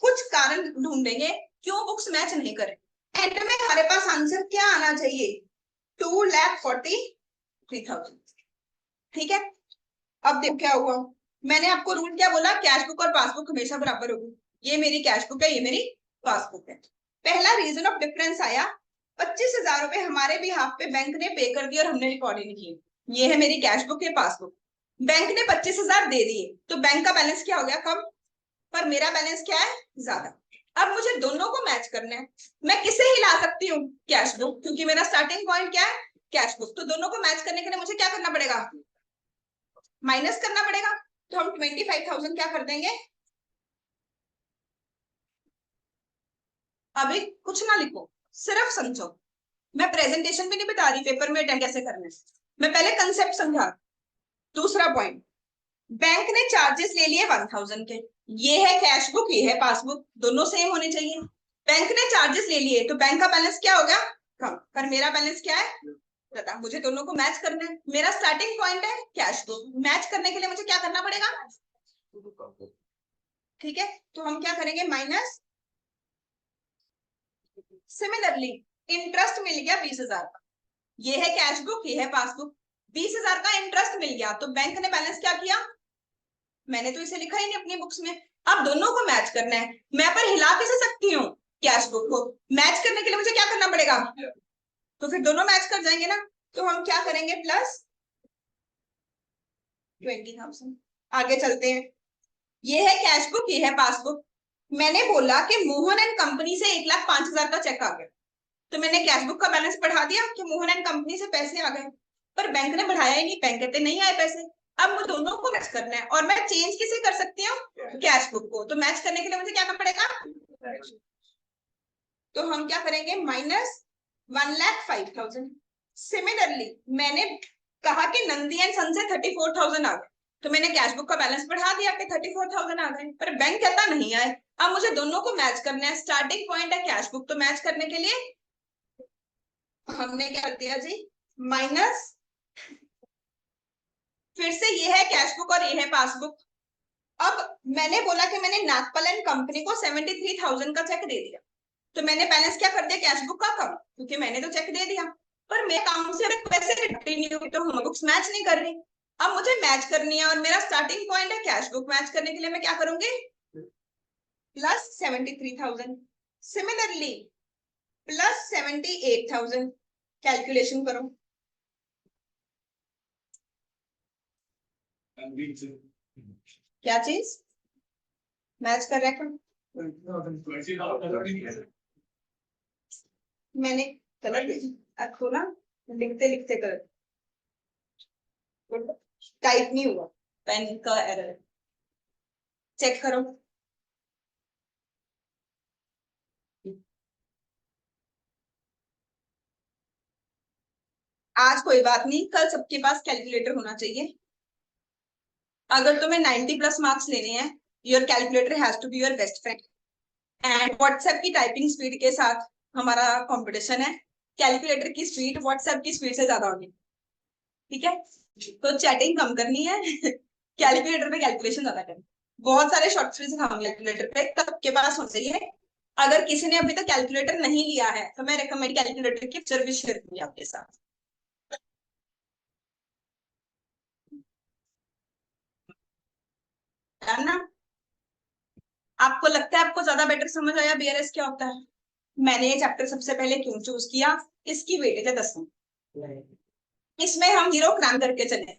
S1: कुछ कारण ढूंढेंगे क्यों बुक्स मैच नहीं करे। एंड में हमारे पास आंसर क्या आना चाहिए? 2,43,000। ठीक है, अब देखो क्या हुआ। मैंने आपको रूल क्या बोला? कैश बुक और पासबुक हमेशा बराबर होगी। ये मेरी कैश बुक है, ये मेरी पासबुक है। पहला रीजन ऑफ डिफरेंस आया, 25,000 रुपए हमारे भी हाथ पे बैंक ने पे कर दिया और हमने रिकॉर्ड ही नहीं की। ये है मेरी कैश बुक, ये पासबुक। बैंक ने 25,000 दे दिए तो बैंक का बैलेंस क्या हो गया? कम। पर मेरा बैलेंस क्या है? ज्यादा। अब मुझे दोनों को मैच करना है। मैं किसे ही ला सकती हूँ? कैश बुक, क्योंकि मेरा स्टार्टिंग पॉइंट क्या है? Cash book. तो दोनों को मैच करने के लिए मुझे क्या करना पड़ेगा? माइनस करना पड़ेगा। तो हम 25,000 क्या कर देंगे? अभी कुछ ना लिखो, सिर्फ समझो। मैं प्रेजेंटेशन भी नहीं बता रही पेपर में अटेंड कैसे करना है, मैं पहले कंसेप्ट समझा। दूसरा पॉइंट, बैंक ने चार्जेस ले लिए 1,000 के। ये है कैश बुक, ये है पासबुक, दोनों सेम होने चाहिए। बैंक ने चार्जेस ले लिए तो बैंक का बैलेंस क्या हो गया? कम। पर मेरा बैलेंस क्या है? ज्यादा। मुझे दोनों को मैच करना है। मेरा स्टार्टिंग पॉइंट है कैश बुक, मैच करने के लिए मुझे क्या करना पड़ेगा? ठीक है, तो हम क्या करेंगे? माइनस। सिमिलरली इंटरेस्ट मिल गया 20,000 का। ये है कैश बुक, ये है पासबुक। 20,000 का इंटरेस्ट मिल गया तो बैंक ने बैलेंस क्या किया? मैंने तो इसे लिखा ही नहीं अपनी बुक्स में। अब दोनों को मैच करना है। मैं पर हिला कैसे सकती हूँ कैश बुक को? मैच करने के लिए मुझे क्या करना पड़ेगा? तो फिर दोनों मैच कर जाएंगे ना। तो हम क्या करेंगे? प्लस 20,000। आगे चलते हैं। ये है कैश बुक, ये है पासबुक। मैंने बोला कि मोहन एंड कंपनी से 1,05,000 का चेक आ गया, तो मैंने कैश बुक का बैलेंस बढ़ा दिया कि मोहन एंड कंपनी से पैसे आ गए। पर बैंक ने बढ़ाया ही नहीं, बैंक कहते नहीं आए पैसे। अब मुझे दोनों को मैच करना है और मैं चेंज किसे कर सकती हूँ? कैश बुक को। तो मैच करने के लिए मुझे क्या करना पड़ेगा? तो हम क्या करेंगे? माइनस 1,05,000। सिमिलरली मैंने कहा कि नंदी एंड सन से 34,000 आ गए, तो मैंने कैश बुक का बैलेंस बढ़ा दिया कि 34,000 आ गए, पर बैंक कहता नहीं आए। अब मुझे दोनों को मैच करना है। स्टार्टिंग पॉइंट है कैश बुक, तो मैच करने के लिए हमने क्या कर दिया जी? माइनस। फिर से ये है कैश बुक और ये है पासबुक। अब मैंने बोला कि मैंने नागपाल एंड कंपनी को 73,000 का चेक दे दिया, तो मैंने बैलेंस क्या कर दिया कैश बुक का? कम, क्योंकि मैंने तो चेक दे दिया। पर मेरे अकाउंट से पैसे रिटर्न नहीं हुए, तो हम बुक्स मैच नहीं कर रही। अब मुझे मैच करनी है और मेरा स्टार्टिंग पॉइंट है कैश बुक। मैच करने के लिए मैं क्या करूंगी? प्लस 73,000। Similarly plus 78,000। कैलकुलेशन करो। क्या चीज मैच कर रहा है? मैंने गलत खोला, लिखते लिखते गलत टाइप नहीं हुआ, पेन का एरर। चेक करो। आज कोई बात नहीं, कल सबके पास कैलकुलेटर होना चाहिए। अगर तुम्हें 90 प्लस मार्क्स लेने हैं, your calculator has to be your best friend. And WhatsApp की टाइपिंग स्पीड के साथ हमारा कंपटीशन है। कैलकुलेटर की स्पीड व्हाट्सएप की स्पीड से ज्यादा होगी, ठीक है? तो चैटिंग कम करनी है, कैलकुलेटर पे कैलकुलेशन ज्यादा करनी। बहुत सारे शॉर्ट्स भी सिखाऊंगी कैलकुलेटर पे, सबके पास होना चाहिए। अगर किसी ने अभी तक कैलकुलेटर नहीं लिया है तो मैं रिकमेंड कैलकुलेटर की पिक्चर भी शेयर करूंगी आपके साथ। है ना? आपको लगता है आपको ज्यादा बेटर समझ आया बीआरएस क्या होता है? मैंने ये चैप्टर सबसे पहले क्यों चूज किया? इसकी वेटेज है 10। इसमें हम जीरो क्रैम करके चले,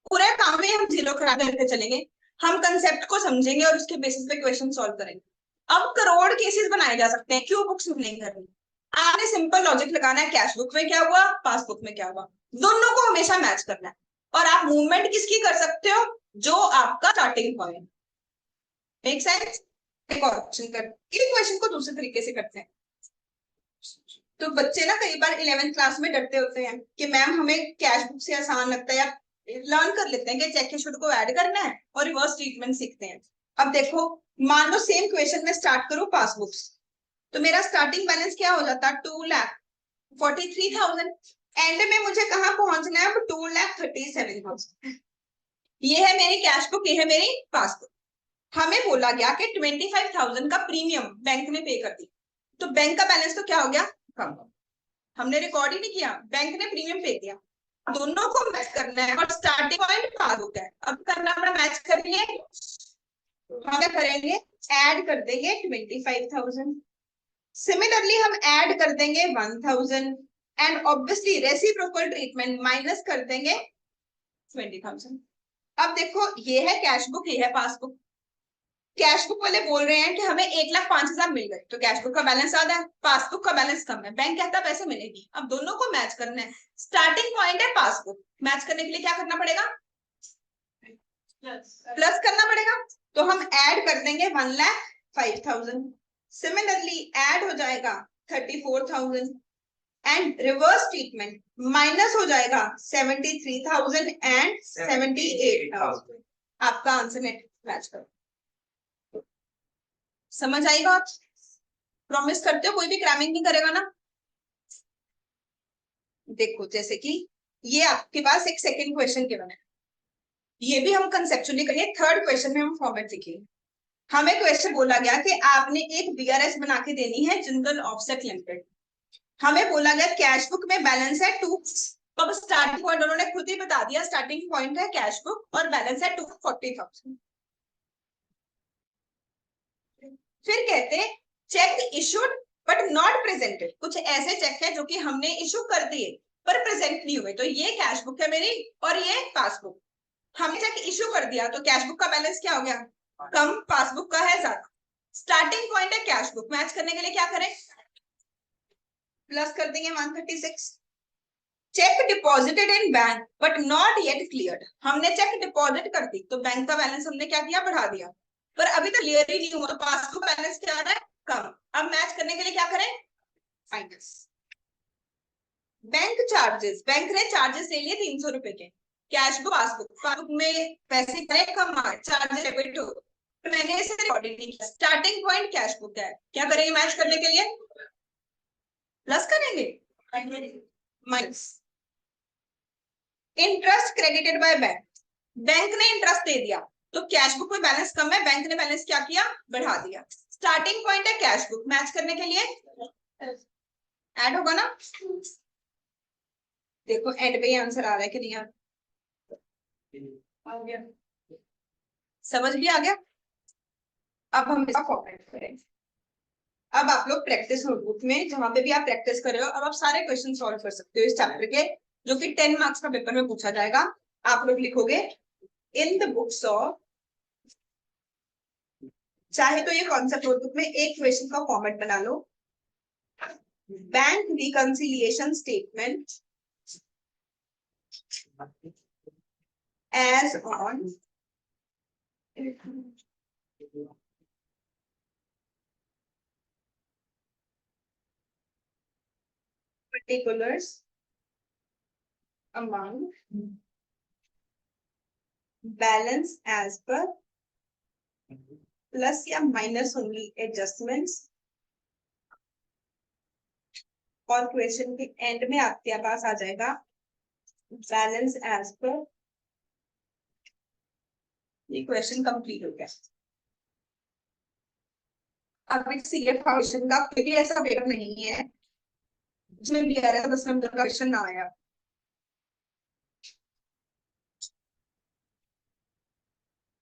S1: पूरे काम में हम जीरो क्रैम करके चलेंगे। हम कंसेप्ट को समझेंगे और उसके बेसिस पे क्वेश्चन सॉल्व करेंगे। अब करोड़ केसेस बनाए जा सकते हैं, क्यों बुक्स नहीं करनी? आपने सिंपल लॉजिक लगाना है, कैश बुक में क्या हुआ, पासबुक में क्या हुआ, दोनों को हमेशा मैच करना है। और आप मूवमेंट किसकी कर सकते हो? जो आपका स्टार्टिंग पॉइंट। Make sense? एक और क्वेश्चन कर, इस क्वेश्चन को दूसरे तरीके से करते हैं। तो बच्चे ना कई बार 11th क्लास में डरते होते हैं कि मैम हमें कैश बुक से आसान लगता है, या लर्न कर लेते हैं कि चेक कैश को ऐड करना है और रिवर्स ट्रीटमेंट सीखते हैं। अब देखो, मान लो सेम क्वेश्चन में स्टार्ट करो पासबुक्स, तो मेरा स्टार्टिंग बैलेंस क्या हो जाता? 2,43,000। एंड में मुझे कहाँ पहुंचना है? 2,37,000। ये है मेरी कैश बुक, ये है मेरी पासबुक। हमें बोला गया कि 25,000 का प्रीमियम बैंक ने पे कर दी, तो बैंक का बैलेंस तो क्या हो गया? कम। हमने रिकॉर्ड ही नहीं किया, बैंक ने प्रीमियम पे किया। दोनों को मैच करना है और स्टार्टिंग पॉइंट पासबुक है। अब करना अपना मैच कर लिए, हम क्या करेंगे? ऐड कर देंगे 25,000। सिमिलरली हम ऐड कर देंगे 1,000 and obviously reciprocal treatment minus कर देंगे 20,000। अब देखो, ये है कैश बुक, ये है पासबुक। कैश बुक वाले बोल रहे हैं कि हमें 1,05,000 मिल गए, तो कैश बुक का बैलेंस ज्यादा है, पासबुक का बैलेंस कम है, बैंक कहता है पैसे मिलेगी। अब दोनों को मैच करना है, स्टार्टिंग पॉइंट है पासबुक, मैच करने के लिए क्या करना पड़ेगा? प्लस करना पड़ेगा। तो हम ऐड कर देंगे 1,05,000। सिमिलरली ऐड हो जाएगा 34,000 एंड रिवर्स ट्रीटमेंट माइनस हो जाएगा 73,000 एंड 78,000। आपका आंसर नेट मैच करो। समझ आई बात? प्रॉमिस करते हो कोई भी क्रैमिंग नहीं करेगा ना? देखो, जैसे कि ये आपके पास एक सेकंड क्वेश्चन के बने, ये भी हम कंसेप्चुअली करेंगे। थर्ड क्वेश्चन में हम फॉर्मेट लिखेंगे। हमें क्वेश्चन बोला गया कि आपने एक बीआरएस बना के देनी है जिंदल ऑफसेट लिमिटेड। हमें बोला गया कैश बुक में बैलेंस है 2। अब स्टार्टिंग पॉइंट उन्होंने खुद ही बता दिया, स्टार्टिंग पॉइंट है कैश बुक और बैलेंस है 240,000। फिर कहते हैं check issued but not presented. कुछ ऐसे चेक है जो कि हमने इशू कर दिए पर प्रेजेंट नहीं हुए, तो ये कैश बुक है मेरी और ये पासबुक। हमने चेक इशू कर दिया तो कैश बुक का बैलेंस क्या हो गया? कम, पासबुक का है ज्यादा। स्टार्टिंग पॉइंट है कैश बुक, मैच करने के लिए क्या करें? प्लस कर देंगे 136। Check deposited in bank but not yet cleared. हमने चेक डिपॉजिट कर दी तो बैंक का बैलेंस हमने क्या किया? बढ़ा दिया, पर अभी तक क्लियर ही नहीं हुआ, तो पासबुक बैलेंस क्या आ रहा है? कम। अब मैच करने के लिए क्या करें? माइनस। बैंक चार्जेस, बैंक ने चार्जेस ले लिए 300 रुपए के। कैश बुक पासबुक में पैसे कम, चार्जेस डेबिट हो, तो मैंने इसे रिकॉर्ड नहीं किया। स्टार्टिंग पॉइंट कैश बुक है, क्या करेंगे मैच करने के लिए? प्लस करेंगे, minus. Interest credited by bank, bank ने इंटरेस्ट दे दिया, तो कैश बुक में बैलेंस कम है, बैंक ने बैलेंस क्या किया? बढ़ा दिया। स्टार्टिंग पॉइंट है कैश बुक, मैच करने के लिए ऐड होगा ना? देखो एंड पे आंसर आ रहा है कि नहीं आ गया? समझ भी आ गया? अब हम इसका फॉर्मेट करेंगे। अब आप लोग प्रैक्टिस नोटबुक में जहां पे भी आप प्रैक्टिस कर रहे हो, अब आप सारे क्वेश्चन सॉल्व कर सकते हो इस चैप्टर के, जो कि 10 मार्क्स का पेपर में पूछा जाएगा। आप लोग लिखोगे इन द बुक्स ऑफ चाहे तो ये कॉन्सेप्ट नोटबुक में एक क्वेश्चन का फॉर्मेट बना लो। Bank reconciliation statement as on particulars among balance as per plus या minus only adjustments, और क्वेश्चन के एंड में आपके पास आ जाएगा बैलेंस एज पर। ये क्वेश्चन कंप्लीट हो गया। अब इस सीएफ क्वेश्चन का कोई ऐसा पेपर नहीं है जिसमें भी आ रहा है 10 नंबर का क्वेश्चन ना आया।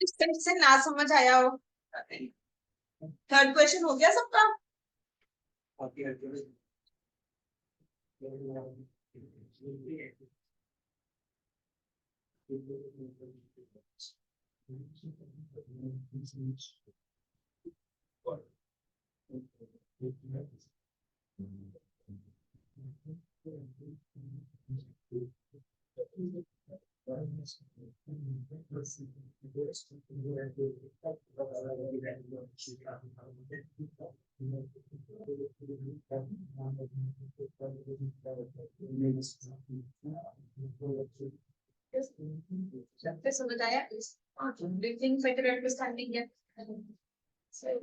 S1: इस तरह से ना समझ आया हो। थर्ड क्वेश्चन हो गया सबका। समझ आया?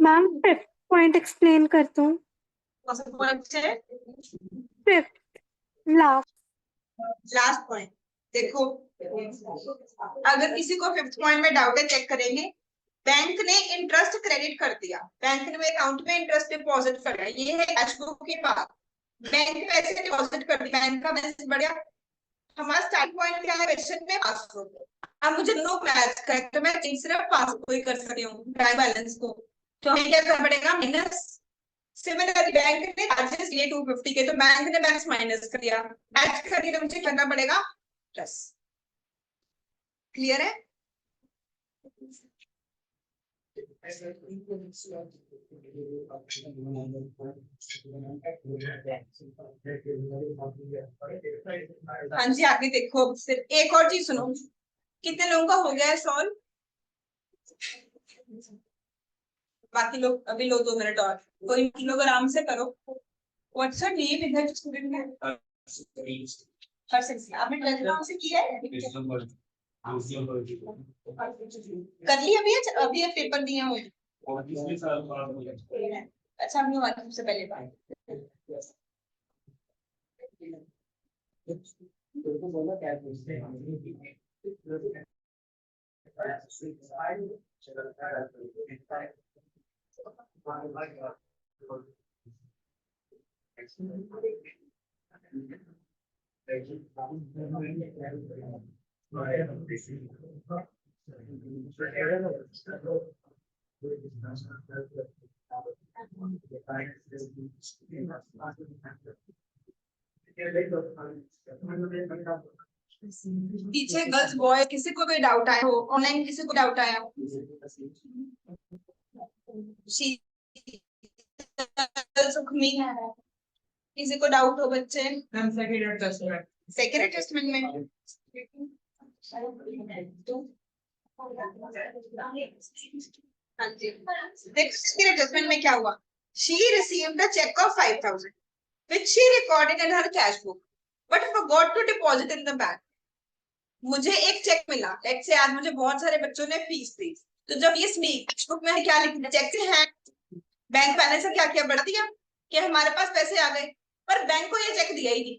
S2: मैम फिफ्थ पॉइंट एक्सप्लेन करता हूँ। फिफ्थ
S1: लास्ट पॉइंट देखो, अगर किसी को फिफ्थ पॉइंट में डाउट है चेक करेंगे। बैंक ने इंटरेस्ट क्रेडिट कर दिया, बैंक ने अकाउंट में इंटरेस्ट डिपॉजिट कर दिया, ये है कैश बुक के पास। बैंक पैसे डिपॉजिट कर दिया, बैंक का बैलेंस बढ़ गया। हमारा स्टार्ट पॉइंट क्या है क्वेश्चन में? पासबुक। अब मुझे नो मैच कर, तो मैं सिर्फ पासबुक ही कर सकती हूँ बैंक बैलेंस को। तो हमें क्या करना पड़ेगा? माइनस। सिमिलरली बैंक ने चार्जेस लिए 250 के, तो बैंक ने बैलेंस माइनस कर दिया, ऐड कर दिया, तो मुझे करना पड़ेगा प्लस। क्लियर है? हाँ जी, आगे देखो। सिर्फ एक और चीज सुनो, कितने लोगों का हो गया है सॉल्व? बाकी लोग अभी लो 2 मिनट और, कोई लोग आराम से करो। व्हाट्स योर नेम इधर स्टूडेंट में? आपने 12th नाम से किया है? कर लिया अभी? अभी ये पेपर दिए हुए। अच्छा, हमने वाकिफ से पहले बात। पीछे गर्ल्स बॉय किसी को कोई डाउट आया हो? ऑनलाइन किसी को डाउट आया हो? किसी को डाउट हो बच्चे? सेकेंड एडजस्टमेंट में हाँ जी, देखो एडजस्टमेंट में क्या हुआ। She received a cheque of 5000 which she recorded in her cash book but forgot to deposit in the bank. मुझे एक चेक मिला, लेट्स से आज मुझे बहुत सारे बच्चों ने फीस दी, तो जब ये कैश बुक में क्या लिखा? चेक से है बैंक बैलेंस से क्या किया? बढ़ा दिया कि हमारे पास पैसे आ गए, पर बैंक को ये चेक दिया ही नहीं।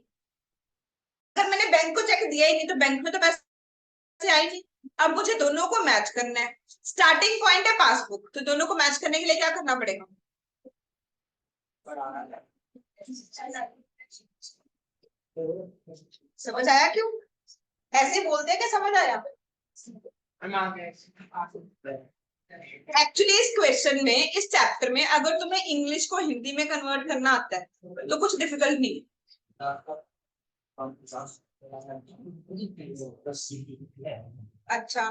S1: अगर मैंने बैंक को चेक दिया ही नहीं तो बैंक में तो पैसे आए नहीं। अब मुझे दोनों को मैच करना है। स्टार्टिंग पॉइंट है पासबुक, तो दोनों को मैच करने के लिए क्या करना पड़ेगा? समझ आया? क्यों ऐसे बोलते हैं कि समझ आया? एक्चुअली इस क्वेश्चन में, इस चैप्टर में, अगर तुम्हें इंग्लिश को हिंदी में कन्वर्ट करना आता है तो कुछ डिफिकल्ट नहीं है। अच्छा,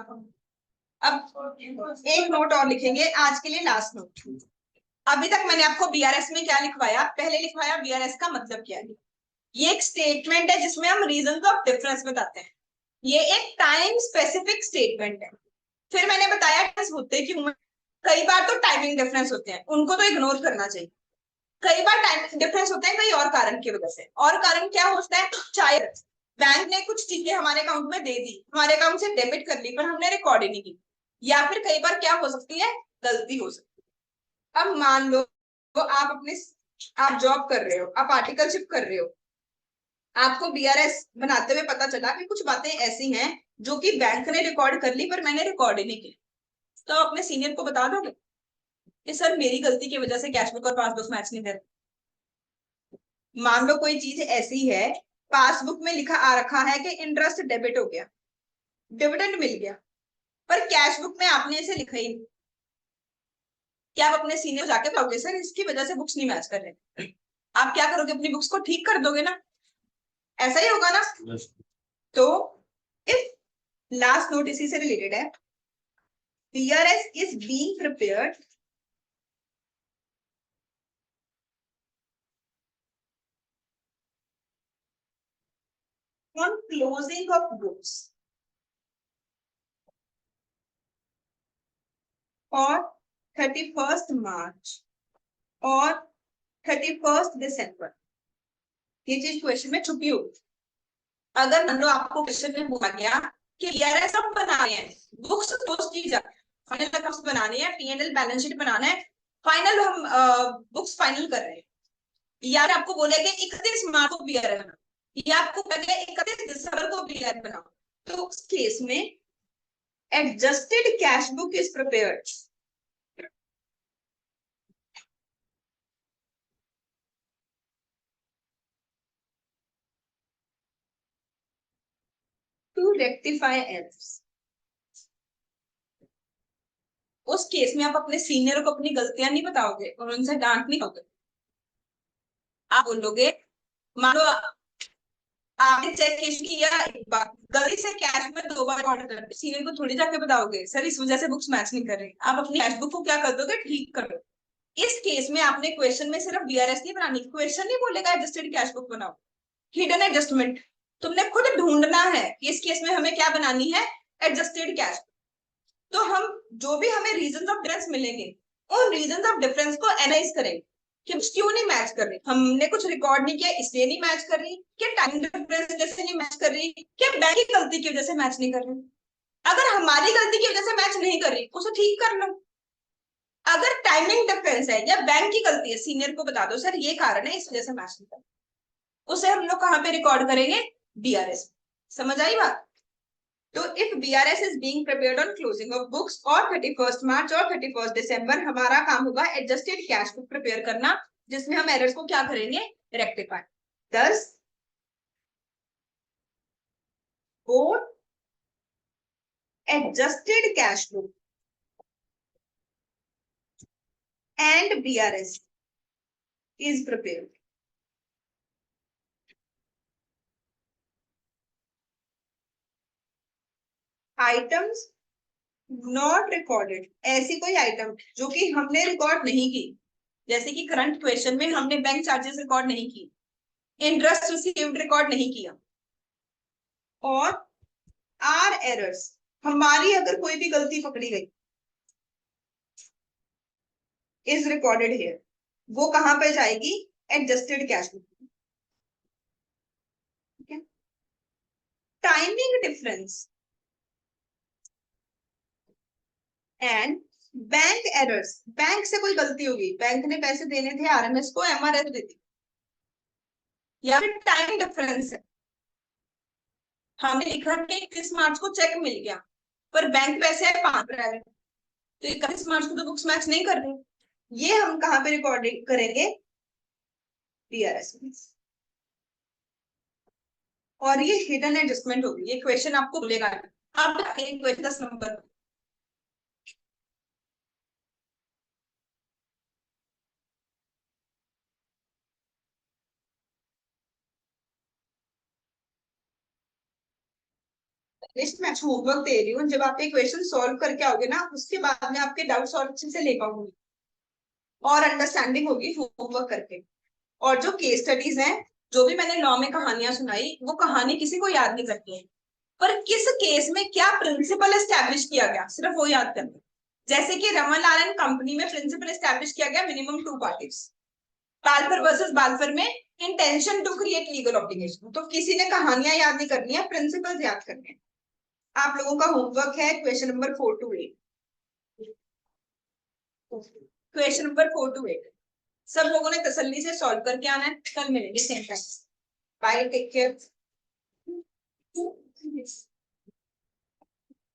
S1: अब एक नोट और लिखेंगे आज के लिए, लास्ट नोट। अभी तक मैंने आपको बीआरएस में क्या लिखवाया, पहले लिखवाया बीआरएस का मतलब क्या है। ये एक स्टेटमेंट है जिसमें हम रीजन ऑफ डिफरेंस बताते हैं। ये एक टाइम स्पेसिफिक स्टेटमेंट है। फिर मैंने बताया होते क्यों, कई बार तो टाइमिंग डिफरेंस होते हैं, उनको तो इग्नोर करना चाहिए। कई बार टाइम डिफरेंस होता है कई और कारण की वजह से। और कारण क्या होता है, चाहे बैंक ने कुछ चीजें हमारे अकाउंट में दे दी, हमारे अकाउंट से डेबिट कर ली, पर हमने रिकॉर्ड ही नहीं की। या फिर कई बार क्या हो सकती है, गलती हो सकती है। अब मान लो तो आप जॉब कर रहे हो, आप आर्टिकलशिप कर रहे हो, आपको बीआरएस बनाते हुए पता चला कि कुछ बातें ऐसी हैं जो कि बैंक ने रिकॉर्ड कर ली पर मैंने रिकॉर्ड ही नहीं की, तो अपने सीनियर को बता दोगे कि सर मेरी गलती की वजह से कैश बुक और पासबुक मैच नहीं कर। मान लो कोई चीज ऐसी है, पासबुक में लिखा आ रखा है कि इंटरेस्ट डेबिट हो गया, डिविडेंड मिल गया, पर कैश बुक में आपने इसे लिखा ही नहीं। क्या आप अपने सीनियर जाके कहोगे सर इसकी वजह से बुक्स नहीं मैच कर रहे, आप क्या करोगे, अपनी बुक्स को ठीक कर दोगे ना, ऐसा ही होगा ना। तो इफ लास्ट नोट इसी से रिलेटेड है, BRS is being prepared on closing of books और 31st मार्च और 31st दिसंबर। ये चीज क्वेश्चन में छुपी होगी। अगर मान लो आपको क्वेश्चन में बोला गया कि बीआरएस हम बना रहे हैं, बुक्स क्लोज की जाए, फाइनल अकाउंट्स बनाने हैं, पी&एल बैलेंस शीट बनाना है, फाइनल हम बुक्स फाइनल कर रहे हैं, या आपको बोले कि 31 मार्च को बीआरएस बनाओ, या आपको बोले 31 दिसंबर को बीआरएस बनाओ, तो उस केस में adjusted cash book is prepared to rectify errors. उस केस में आप अपने सीनियर को अपनी गलतियां नहीं बताओगे और उनसे डांट नहीं होगे। आप बोलोगे, मान लो आपने चेक इशू किया एक बार, गलती से कैश में 2 बार ऑर्डर कर दिया, सीनियर को थोड़ी जाके बताओगे सर इस वजह से बुक्स मैच नहीं कर रही, आप अपनी कैश बुक को क्या कर दोगे, ठीक कर दो। इस केस में आपने क्वेश्चन में सिर्फ बीआरएस नहीं बनानी, क्वेश्चन नहीं बोलेगा एडजस्टेड कैश बुक बनाओ, हिडन एडजस्टमेंट तुमने खुद ढूंढना है कि इस केस में हमें क्या बनानी है, एडजस्टेड कैश। तो हम जो भी हमें रीजन ऑफ डिफरेंस मिलेंगे, उन रीजन ऑफ डिफरेंस को एनालाइज करेंगे कि क्यों नहीं मैच कर रही, हमने कुछ रिकॉर्ड नहीं किया इसलिए नहीं मैच कर रही, क्या टाइम डिफरेंस की वजह से नहीं मैच कर रही, क्या बैंक की गलती की वजह से मैच नहीं कर रही। अगर हमारी गलती की वजह से मैच नहीं कर रही उसे ठीक कर लो। अगर टाइमिंग डिफरेंस है या बैंक की गलती है, सीनियर को बता दो सर ये कारण है इस वजह से मैच नहीं कर रही, उसे हम लोग कहाँ पे रिकॉर्ड करेंगे, बीआरएस। समझ आई बात। तो if BRS is being prepared on closing of books और 31st मार्च और 31st दिसंबर, हमारा काम होगा एडजस्टेड कैश बुक प्रिपेयर करना, जिसमें हम एरर्स को क्या करेंगे, रेक्टिफाई। दस both adjusted cash book and BRS is prepared. Items not recorded, ऐसी कोई आइटम जो कि हमने रिकॉर्ड नहीं की, जैसे कि करंट क्वेश्चन में हमने बैंक चार्जेस रिकॉर्ड नहीं की, इंटरेस्ट रिसीव्ड रिकॉर्ड नहीं किया, और आर एरर्स, हमारी अगर कोई भी गलती पकड़ी गई इज रिकॉर्डेड हियर, वो कहां पे जाएगी, एडजस्टेड कैश बुक। ठीक है। Timing difference and bank errors, bank से कोई गलती होगी, बैंक ने पैसे देने थे आरएमएस को, एमआरएस दे दी, या फिर टाइम डिफरेंस है, हमने लिखा कि 31 मार्च को चेक मिल गया पर बैंक पैसे है 5 प्राइवेट, तो 31 मार्च को तो बुक्स मैच नहीं कर रही, ये हम कहां पे रिकॉर्डिंग करेंगे, बीआरएस में। और ये हिडन एडजस्टमेंट होगी, ये क्वेश्चन आपको बोलेगा। अब क्वेश्चन 10 नंबर, लिस्ट में होमवर्क दे रही हूँ, जब आप इक्वेशन सॉल्व करके आओगे ना, उसके बाद में आपके डाउट सॉल्व अच्छे से ले पाऊंगी और अंडरस्टैंडिंग होगी होमवर्क करके। और जो केस स्टडीज हैं, जो भी मैंने लॉ में कहानियां सुनाई, वो कहानी किसी को याद नहीं करती है, पर किस केस में क्या प्रिंसिपल एस्टैब्लिश किया गया, सिर्फ वो याद करना। जैसे कि रमनलाल एंड कंपनी में प्रिंसिपल एस्टैब्लिश किया गया minimum 2 parties. Balfour versus Balfour में intention to create legal obligation. तो किसी ने कहानियां याद नहीं करनी है, प्रिंसिपल्स याद करने हैं। आप लोगों का होमवर्क है question number 4 to 8। Question number 4 to 8 सब लोगों ने तसल्ली से सॉल्व करके आना है। कल मिलेंगे same time. Bye, take care.